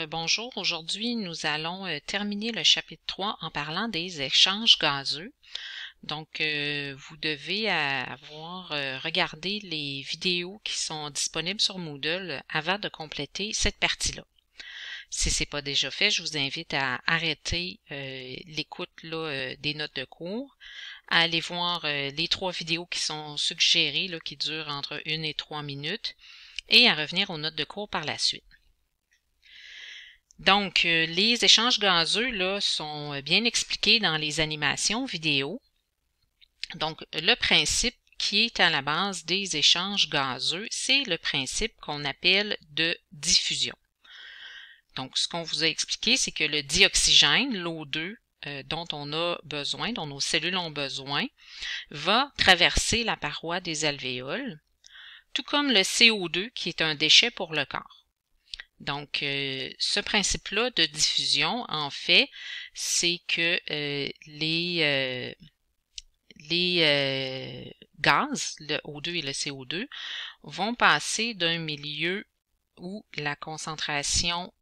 Bonjour. Aujourd'hui, nous allons terminer le chapitre 3 en parlant des échanges gazeux. Vous devez avoir regardé les vidéos qui sont disponibles sur Moodle avant de compléter cette partie-là. Si ce n'est pas déjà fait, je vous invite à arrêter l'écoute des notes de cours, à aller voir les 3 vidéos qui sont suggérées, qui durent entre 1 et 3 minutes, et à revenir aux notes de cours par la suite. Donc, les échanges gazeux sont bien expliqués dans les animations vidéo. Donc, le principe qui est à la base des échanges gazeux, c'est le principe qu'on appelle de diffusion. Donc, ce qu'on vous a expliqué, c'est que le dioxygène, l'O2, dont on a besoin, dont nos cellules ont besoin, va traverser la paroi des alvéoles, tout comme le CO2 qui est un déchet pour le corps. Donc, ce principe-là de diffusion, en fait, c'est que les gaz, le O2 et le CO2, vont passer d'un milieu où la concentration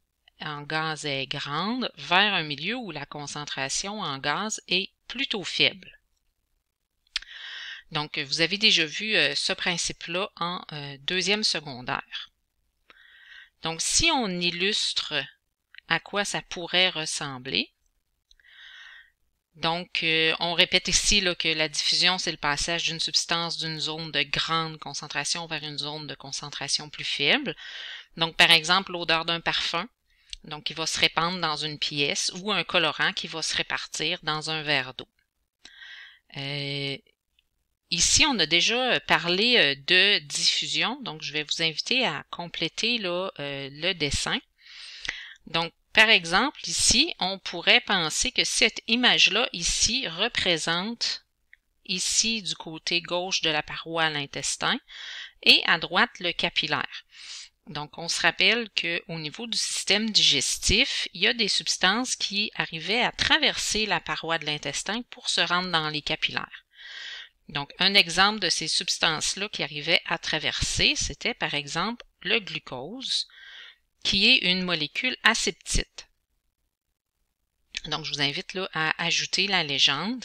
en gaz est grande vers un milieu où la concentration en gaz est plutôt faible. Donc, vous avez déjà vu ce principe-là en deuxième secondaire. Donc, si on illustre à quoi ça pourrait ressembler, donc on répète ici que la diffusion, c'est le passage d'une substance d'une zone de grande concentration vers une zone de concentration plus faible. Donc, par exemple, l'odeur d'un parfum, donc qui va se répandre dans une pièce, ou un colorant qui va se répartir dans un verre d'eau. Ici, on a déjà parlé de diffusion, donc je vais vous inviter à compléter le dessin. Donc, par exemple, ici, on pourrait penser que cette image-là, ici, représente, ici, du côté gauche de la paroi, l'intestin, et à droite, le capillaire. Donc, on se rappelle qu'au niveau du système digestif, il y a des substances qui arrivaient à traverser la paroi de l'intestin pour se rendre dans les capillaires. Donc, un exemple de ces substances-là qui arrivaient à traverser, c'était par exemple le glucose, qui est une molécule assez petite. Donc, je vous invite à ajouter la légende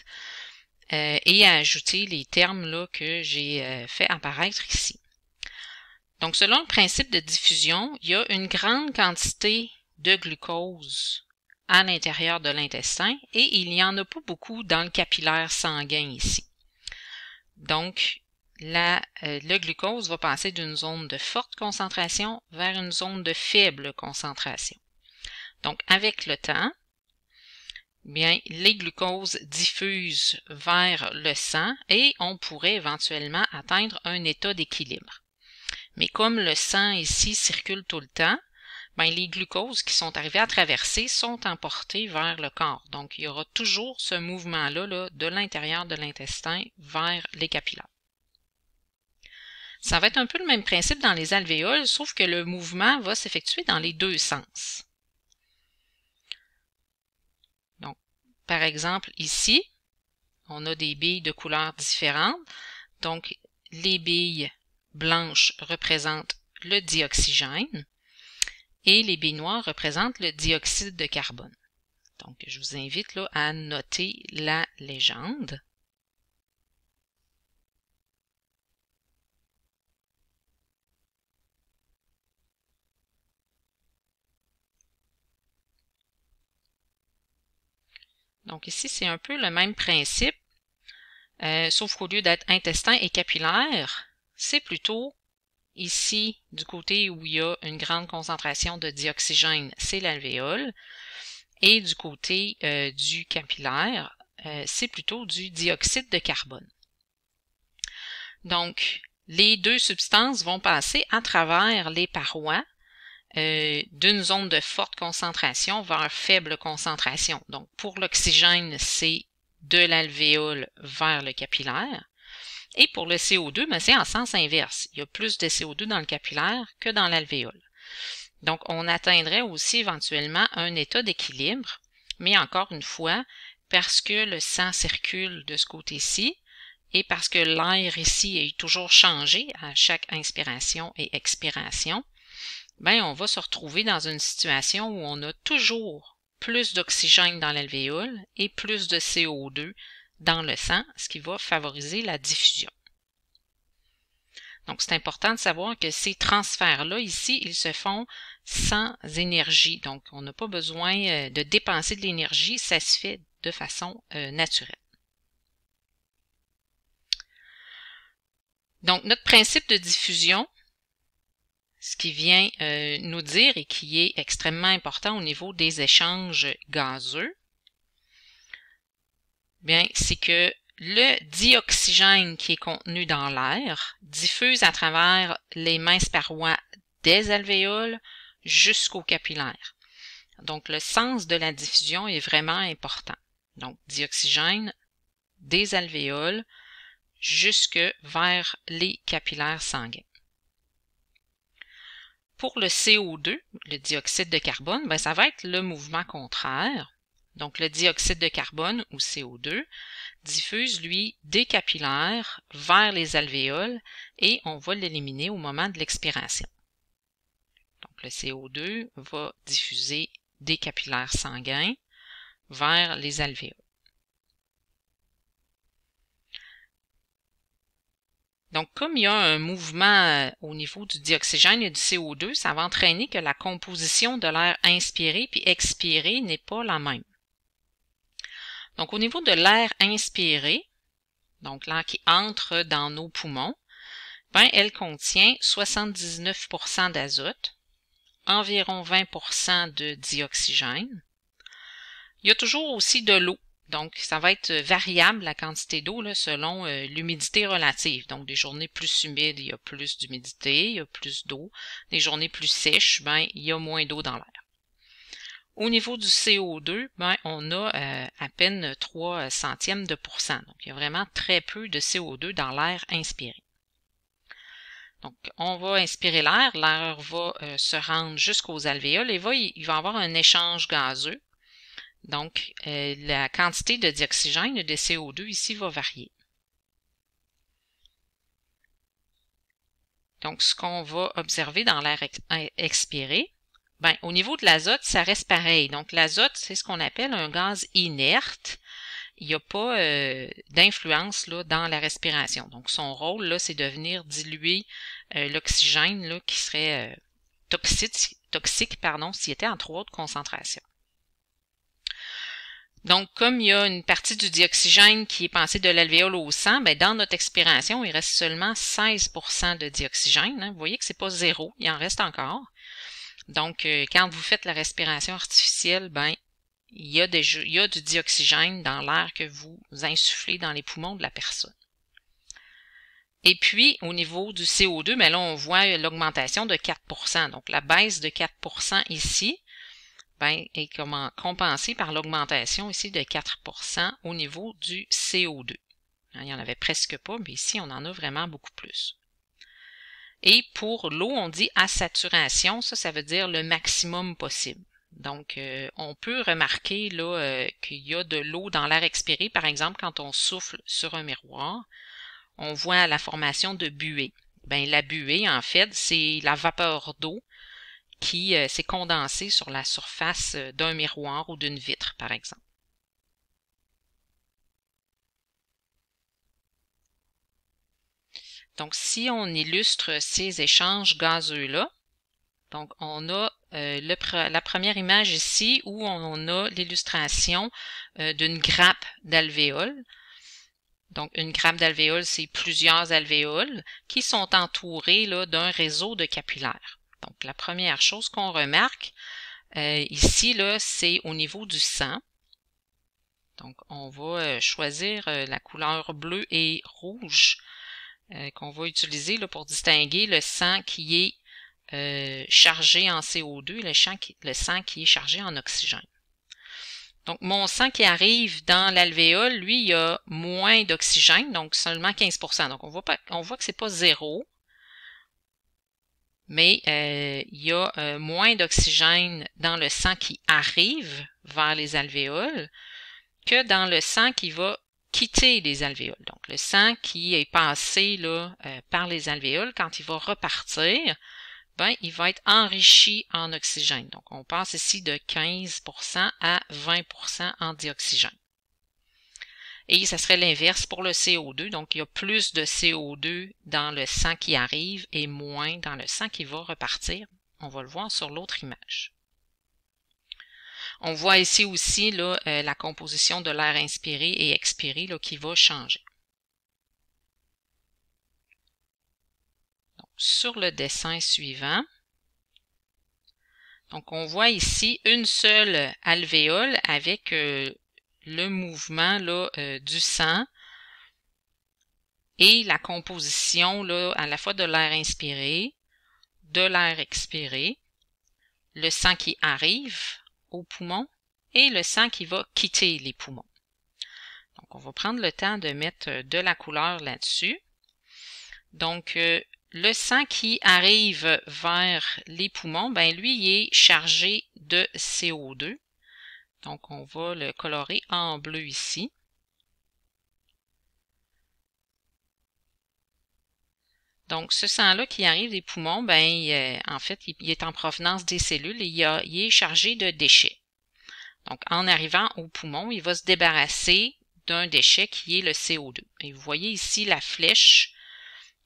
et à ajouter les termes que j'ai fait apparaître ici. Donc, selon le principe de diffusion, il y a une grande quantité de glucose à l'intérieur de l'intestin et il n'y en a pas beaucoup dans le capillaire sanguin ici. Donc, le glucose va passer d'une zone de forte concentration vers une zone de faible concentration. Donc, avec le temps, bien, les glucoses diffusent vers le sang et on pourrait éventuellement atteindre un état d'équilibre. Mais comme le sang ici circule tout le temps, bien, les glucoses qui sont arrivés à traverser sont emportés vers le corps. Donc, il y aura toujours ce mouvement-là de l'intérieur de l'intestin vers les capillaires. Ça va être un peu le même principe dans les alvéoles, sauf que le mouvement va s'effectuer dans les deux sens. Donc, par exemple, ici, on a des billes de couleurs différentes. Donc, les billes blanches représentent le dioxygène et les billes noires représentent le dioxyde de carbone. Donc, je vous invite à noter la légende. Donc ici, c'est un peu le même principe, sauf qu'au lieu d'être intestin et capillaire, c'est plutôt ici, du côté où il y a une grande concentration de dioxygène, c'est l'alvéole, et du côté du capillaire, c'est plutôt du dioxyde de carbone. Donc, les deux substances vont passer à travers les parois d'une zone de forte concentration vers faible concentration. Donc, pour l'oxygène, c'est de l'alvéole vers le capillaire. Et pour le CO2, ben, c'est en sens inverse. Il y a plus de CO2 dans le capillaire que dans l'alvéole. Donc, on atteindrait aussi éventuellement un état d'équilibre, mais encore une fois, parce que le sang circule de ce côté-ci et parce que l'air ici est toujours changé à chaque inspiration et expiration, ben on va se retrouver dans une situation où on a toujours plus d'oxygène dans l'alvéole et plus de CO2 dans le sang, ce qui va favoriser la diffusion. Donc, c'est important de savoir que ces transferts-là, ici, ils se font sans énergie. Donc, on n'a pas besoin de dépenser de l'énergie, ça se fait de façon naturelle. Donc, notre principe de diffusion, ce qui vient nous dire et qui est extrêmement important au niveau des échanges gazeux, bien, c'est que le dioxygène qui est contenu dans l'air diffuse à travers les minces parois des alvéoles jusqu'aux capillaires. Donc, le sens de la diffusion est vraiment important. Donc, dioxygène des alvéoles jusque vers les capillaires sanguins. Pour le CO2, le dioxyde de carbone, ben, ça va être le mouvement contraire. Donc, le dioxyde de carbone, ou CO2, diffuse, lui, des capillaires vers les alvéoles et on va l'éliminer au moment de l'expiration. Donc, le CO2 va diffuser des capillaires sanguins vers les alvéoles. Donc, comme il y a un mouvement au niveau du dioxygène et du CO2, ça va entraîner que la composition de l'air inspiré puis expiré n'est pas la même. Donc, au niveau de l'air inspiré, donc l'air qui entre dans nos poumons, ben, elle contient 79% d'azote, environ 20% de dioxygène. Il y a toujours aussi de l'eau. Donc, ça va être variable la quantité d'eau selon l'humidité relative. Donc, des journées plus humides, il y a plus d'humidité, il y a plus d'eau. Des journées plus sèches, ben, il y a moins d'eau dans l'air. Au niveau du CO2, ben, on a à peine 3 centièmes de %. Donc, il y a vraiment très peu de CO2 dans l'air inspiré. Donc, on va inspirer l'air va se rendre jusqu'aux alvéoles et il va y avoir un échange gazeux. Donc, la quantité de dioxygène et de CO2 ici va varier. Donc, ce qu'on va observer dans l'air expiré, ben, au niveau de l'azote, ça reste pareil. Donc, l'azote, c'est ce qu'on appelle un gaz inerte. Il n'y a pas d'influence dans la respiration. Donc, son rôle, là, c'est de venir diluer l'oxygène qui serait toxique, s'il était en trop haute concentration. Donc, comme il y a une partie du dioxygène qui est passée de l'alvéole au sang, ben, dans notre expiration, il reste seulement 16% de dioxygène. Hein. Vous voyez que c'est pas zéro, il en reste encore. Donc, quand vous faites la respiration artificielle, ben, il y a du dioxygène dans l'air que vous insufflez dans les poumons de la personne. Et puis, au niveau du CO2, ben là, on voit l'augmentation de 4%. Donc, la baisse de 4% ici, ben, est compensée par l'augmentation ici de 4% au niveau du CO2. Il n'y en avait presque pas, mais ici, on en a vraiment beaucoup plus. Et pour l'eau, on dit à saturation, ça veut dire le maximum possible. Donc, on peut remarquer là qu'il y a de l'eau dans l'air expiré, par exemple, quand on souffle sur un miroir, on voit la formation de buée. Ben, la buée, en fait, c'est la vapeur d'eau qui s'est condensée sur la surface d'un miroir ou d'une vitre, par exemple. Donc, si on illustre ces échanges gazeux-là, donc on a la première image ici où on a l'illustration d'une grappe d'alvéoles. Donc, une grappe d'alvéoles, c'est plusieurs alvéoles qui sont entourées d'un réseau de capillaires. Donc, la première chose qu'on remarque ici, c'est au niveau du sang. Donc, on va choisir la couleur bleue et rouge qu'on va utiliser pour distinguer le sang qui est chargé en CO2 et le sang qui est chargé en oxygène. Donc, mon sang qui arrive dans l'alvéole, lui, il y a moins d'oxygène, donc seulement 15%. Donc, on voit que c'est pas zéro, mais il y a moins d'oxygène dans le sang qui arrive vers les alvéoles que dans le sang qui va quitter les alvéoles. Donc, le sang qui est passé par les alvéoles, quand il va repartir, ben, il va être enrichi en oxygène. Donc, on passe ici de 15% à 20% en dioxygène. Et ça serait l'inverse pour le CO2. Donc, il y a plus de CO2 dans le sang qui arrive et moins dans le sang qui va repartir. On va le voir sur l'autre image. On voit ici aussi là, la composition de l'air inspiré et expiré là, qui va changer. Donc, sur le dessin suivant, donc on voit ici une seule alvéole avec le mouvement là, du sang et la composition là, à la fois de l'air inspiré, de l'air expiré, le sang qui arrive aux poumons et le sang qui va quitter les poumons. Donc, on va prendre le temps de mettre de la couleur là-dessus. Donc, le sang qui arrive vers les poumons, ben lui, il est chargé de CO2. Donc, on va le colorer en bleu ici. Donc, ce sang-là qui arrive des poumons, ben, en fait, il est en provenance des cellules et il est chargé de déchets. Donc, en arrivant au poumon, il va se débarrasser d'un déchet qui est le CO2. Et vous voyez ici la flèche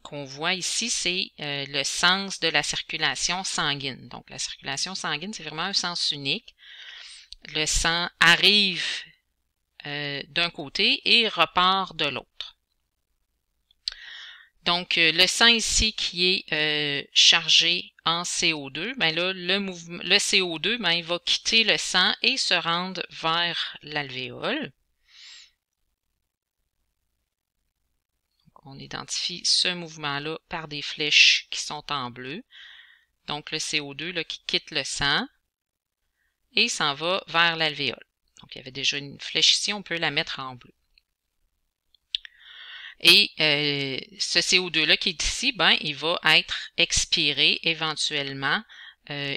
qu'on voit ici, c'est le sens de la circulation sanguine. Donc, la circulation sanguine, c'est vraiment un sens unique. Le sang arrive d'un côté et repart de l'autre. Donc, le sang ici qui est chargé en CO2, ben là, le CO2, ben, il va quitter le sang et se rendre vers l'alvéole. On identifie ce mouvement-là par des flèches qui sont en bleu. Donc, le CO2 là, qui quitte le sang et s'en va vers l'alvéole. Donc, il y avait déjà une flèche ici, on peut la mettre en bleu. Et ce CO2-là qui est ici, ben, il va être expiré éventuellement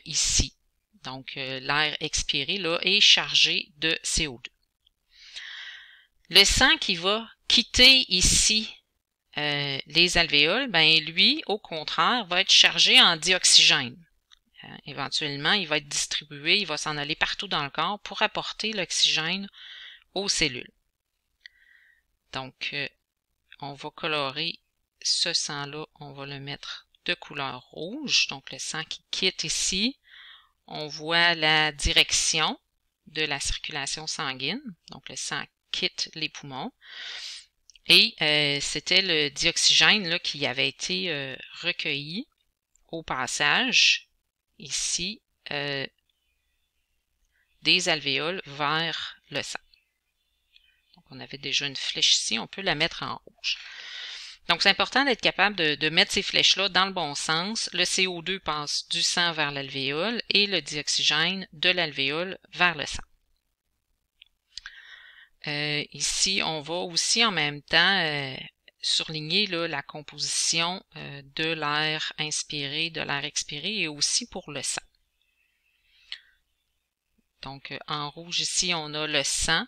ici. Donc, l'air expiré là, est chargé de CO2. Le sang qui va quitter ici les alvéoles, ben, lui, au contraire, va être chargé en dioxygène. Éventuellement, il va être distribué, il va s'en aller partout dans le corps pour apporter l'oxygène aux cellules. Donc, on va colorer ce sang-là, on va le mettre de couleur rouge. Donc, le sang qui quitte ici, on voit la direction de la circulation sanguine. Donc, le sang quitte les poumons. Et c'était le dioxygène là, qui avait été recueilli au passage, ici, des alvéoles vers le sang. Donc, on avait déjà une flèche ici, on peut la mettre en rouge. Donc, c'est important d'être capable de mettre ces flèches-là dans le bon sens. Le CO2 passe du sang vers l'alvéole et le dioxygène de l'alvéole vers le sang. Ici, on va aussi en même temps surligner là, la composition de l'air inspiré, de l'air expiré et aussi pour le sang. Donc, en rouge ici, on a le sang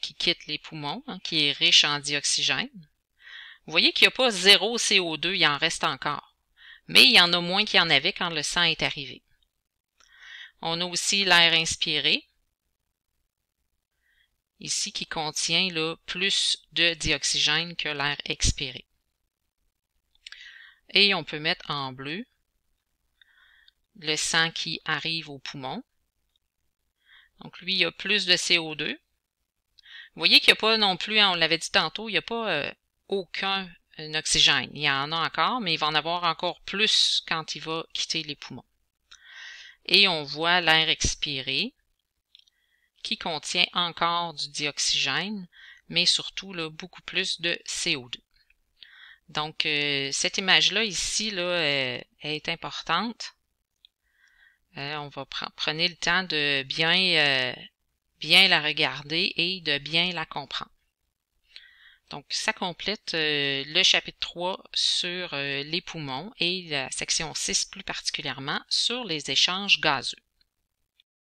qui quitte les poumons, hein, qui est riche en dioxygène. Vous voyez qu'il n'y a pas 0 CO2, il en reste encore. Mais il y en a moins qu'il y en avait quand le sang est arrivé. On a aussi l'air inspiré, ici qui contient là, plus de dioxygène que l'air expiré. Et on peut mettre en bleu le sang qui arrive au poumon. Donc lui, il y a plus de CO2. Vous voyez qu'il n'y a pas non plus, hein, on l'avait dit tantôt, il n'y a pas aucun oxygène. Il y en a encore, mais il va en avoir encore plus quand il va quitter les poumons. Et on voit l'air expiré qui contient encore du dioxygène, mais surtout là, beaucoup plus de CO2. Donc, cette image-là ici là, est importante. On va prenez le temps de bien la regarder et de bien la comprendre. Donc, ça complète le chapitre 3 sur les poumons et la section 6 plus particulièrement sur les échanges gazeux.